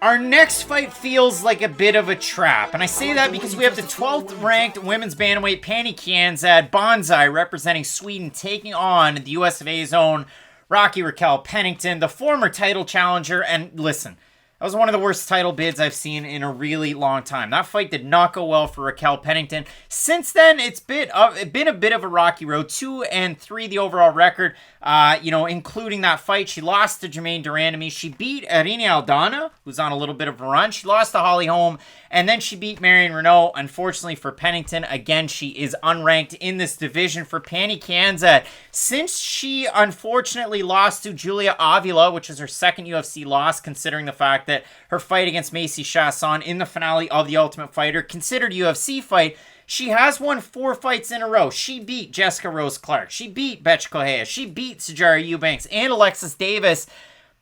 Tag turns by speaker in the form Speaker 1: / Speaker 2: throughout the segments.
Speaker 1: Our next fight feels like a bit of a trap, and I say that because we have the 12th ranked women's bantamweight Pannie Kianzad, Banzai, representing Sweden, taking on the US of A's own Raquel Pennington, the former title challenger. And listen, that was one of the worst title bids I've seen in a really long time. That fight did not go well for Raquel Pennington. Since then, it's been a bit of a rocky road. 2-3 the overall record, including that fight. She lost to Germaine Durandamy. She beat Heilialateng, who's on a little bit of a run. She lost to Holly Holm, and then she beat Marion Renault. Unfortunately for Pennington, again, she is unranked in this division. For Pannie Kianzad, since she unfortunately lost to Julia Avila, which is her second UFC loss, considering the fact that her fight against Macy Chasson in the finale of The Ultimate Fighter, considered UFC fight, she has won 4 fights in a row. She beat Jessica Rose Clark. She beat Bethe Correia. She beat Sijara Eubanks and Alexis Davis.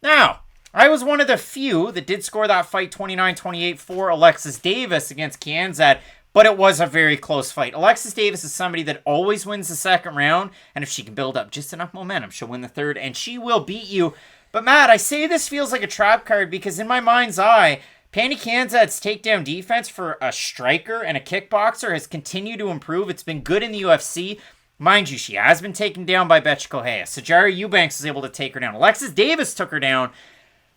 Speaker 1: Now, I was one of the few that did score that fight 29-28 for Alexis Davis against Kianzad, but it was a very close fight. Alexis Davis is somebody that always wins the second round, and if she can build up just enough momentum, she'll win the third, and she will beat you. But Matt, I say this feels like a trap card because in my mind's eye, Pannie Kianzad's takedown defense for a striker and a kickboxer has continued to improve. It's been good in the UFC. Mind you, she has been taken down by Bethe Correia. Sijara Eubanks was able to take her down. Alexis Davis took her down.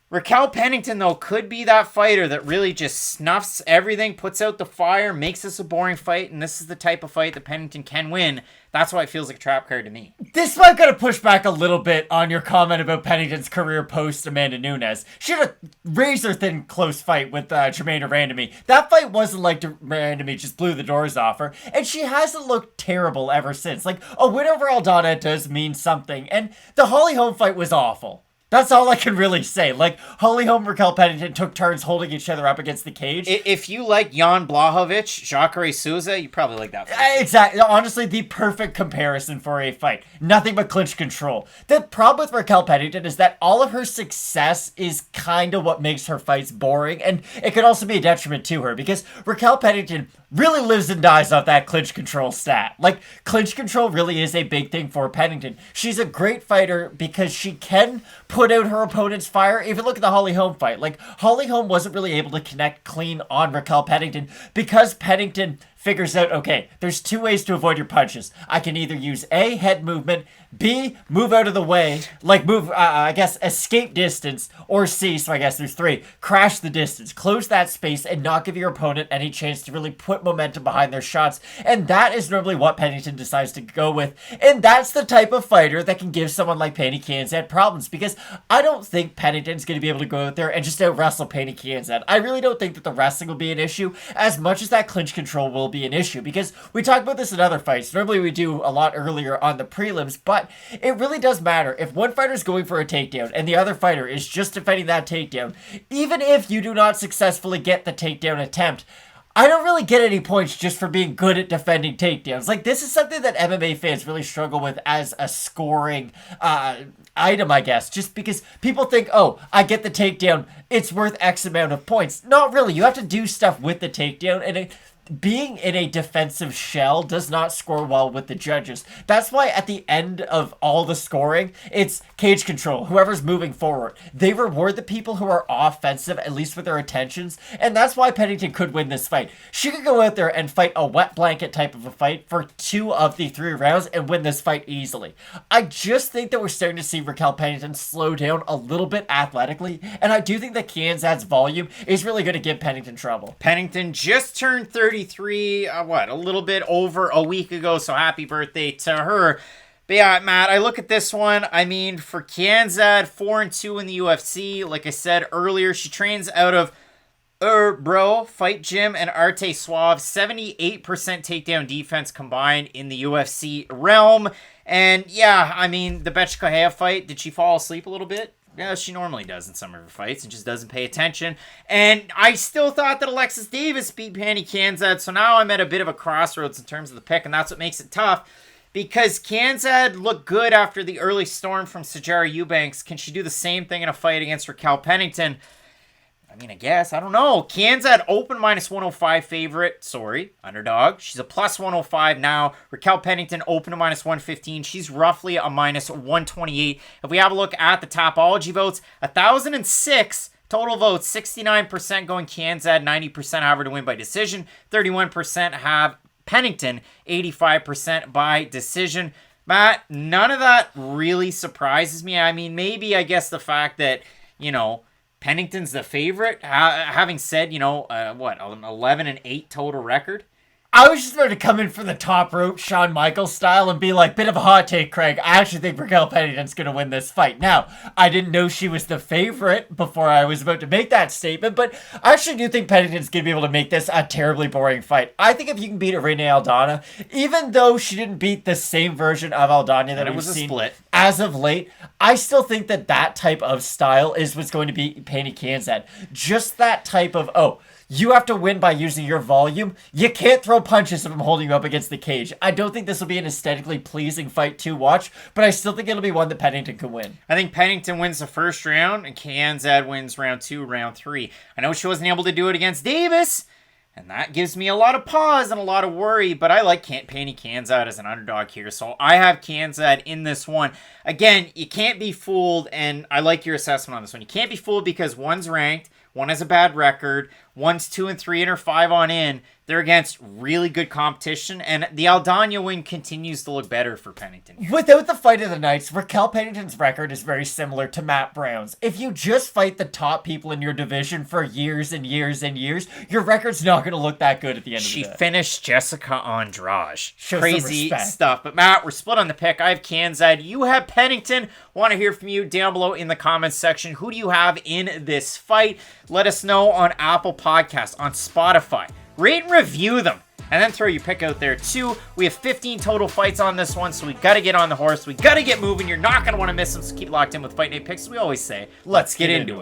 Speaker 1: Raquel Pennington, though, could be that fighter that really just snuffs everything, puts out the fire, makes this a boring fight, and this is the type of fight that Pennington can win. That's why it feels like a trap card to me.
Speaker 2: This might gotta push back a little bit on your comment about Pennington's career post Amanda Nunes. She had a razor-thin close fight with Germaine Durandamy. That fight wasn't like Durandamy just blew the doors off her, and she hasn't looked terrible ever since. Like, a win over Aldana does mean something, and the Holly Holm fight was awful. That's all I can really say. Like, Holly Holm and Raquel Pennington took turns holding each other up against the cage.
Speaker 1: If you like Jan Blachowicz, Jacare Souza, you probably like that fight.
Speaker 2: Exactly. Honestly, the perfect comparison for a fight. Nothing but clinch control. The problem with Raquel Pennington is that all of her success is kind of what makes her fights boring, and it could also be a detriment to her, because Raquel Pennington really lives and dies off that clinch control stat. Like, clinch control really is a big thing for Pennington. She's a great fighter because she can put out her opponent's fire. If you look at the Holly Holm fight, like, Holly Holm wasn't really able to connect clean on Raquel Pennington because Pennington figures out, okay, there's 2 ways to avoid your punches. I can either use A, head movement, B, move out of the way, like move, escape distance, or C, so I guess there's 3, crash the distance, close that space, and not give your opponent any chance to really put momentum behind their shots. And that is normally what Pennington decides to go with. And that's the type of fighter that can give someone like Pannie Kianzad problems, because I don't think Pennington's going to be able to go out there and just out-wrestle Pannie Kianzad. I really don't think that the wrestling will be an issue as much as that clinch control will be an issue, because we talk about this in other fights. Normally we do a lot earlier on the prelims, but it really does matter. If one fighter is going for a takedown and the other fighter is just defending that takedown, even if you do not successfully get the takedown attempt, I don't really get any points just for being good at defending takedowns. Like, this is something that MMA fans really struggle with as a scoring item, I guess. Just because people think, oh, I get the takedown, it's worth X amount of points. Not really. You have to do stuff with the takedown, and being in a defensive shell does not score well with the judges. That's why at the end of all the scoring, it's cage control. Whoever's moving forward. They reward the people who are offensive, at least with their intentions, and that's why Pennington could win this fight. She could go out there and fight a wet blanket type of a fight for 2 of the 3 rounds and win this fight easily. I just think that we're starting to see Raquel Pennington slow down a little bit athletically, and I do think that Kianzad's volume is really going to give Pennington trouble.
Speaker 1: Pennington just turned 33, a little bit over a week ago, so happy birthday to her. But yeah, Matt, I look at this one, I mean, for Kianzad, 4-2 in the UFC. Like I said earlier, she trains out of Bro Fight Gym and Arte Suave. 78% takedown defense combined in the UFC realm. And yeah, I mean, the Bethe Correia fight, did she fall asleep a little bit? Yeah, she normally does in some of her fights and just doesn't pay attention. And I still thought that Alexis Davis beat Pannie Kianzad, so now I'm at a bit of a crossroads in terms of the pick, and that's what makes it tough. Because Kianzad looked good after the early storm from Sijara Eubanks. Can she do the same thing in a fight against Raquel Pennington? I mean, I guess. I don't know. Kianzad open -105 favorite. Sorry, underdog. She's a +105 now. Raquel Pennington open to -115. She's roughly a -128. If we have a look at the Tapology votes, 1,006 Total votes, 69% going Kianzad, 90% have her to win by decision, 31% have Pennington, 85% by decision. Matt, none of that really surprises me. I mean, maybe I guess the fact that, Pennington's the favorite, having said, an 11-8 total record.
Speaker 2: I was just about to come in for the top rope Shawn Michaels style and be like, bit of a hot take, Craig. I actually think Raquel Pennington's going to win this fight. Now, I didn't know she was the favorite before I was about to make that statement, but I actually do think Pennington's going to be able to make this a terribly boring fight. I think if you can beat Irene Aldana, even though she didn't beat the same version of Aldana that we've seen
Speaker 1: split
Speaker 2: as of late, I still think that type of style is what's going to be Pannie Kianzad. Just that type of, you have to win by using your volume. You can't throw punches if I'm holding you up against the cage. I don't think this will be an aesthetically pleasing fight to watch, but I still think it'll be one that Pennington can win.
Speaker 1: I think Pennington wins the first round, and Kianzad wins round 2, round 3. I know she wasn't able to do it against Davis, and that gives me a lot of pause and a lot of worry, but I like Pannie Kianzad as an underdog here, so I have Kianzad in this one. Again, you can't be fooled, and I like your assessment on this one. You can't be fooled because one's ranked, one has a bad record, one's 2-3 or 5 on in. They're against really good competition, and the Aldana win continues to look better for Pennington here.
Speaker 2: Without the fight of the nights, Raquel Pennington's record is very similar to Matt Brown's. If you just fight the top people in your division for years and years and years, your record's not going to look that good at the end of the day.
Speaker 1: She finished Jessica Andrade.
Speaker 2: Show
Speaker 1: crazy stuff. But Matt, we're split on the pick. I have Kianzad. You have Pennington. Want to hear from you down below in the comments section. Who do you have in this fight? Let us know on Apple Podcasts, on Spotify. Rate and review them. And then throw your pick out there too. We have 15 total fights on this one, so we got to get on the horse. We got to get moving. You're not going to want to miss them, so keep locked in with Fight Night Picks. We always say, let's get into it.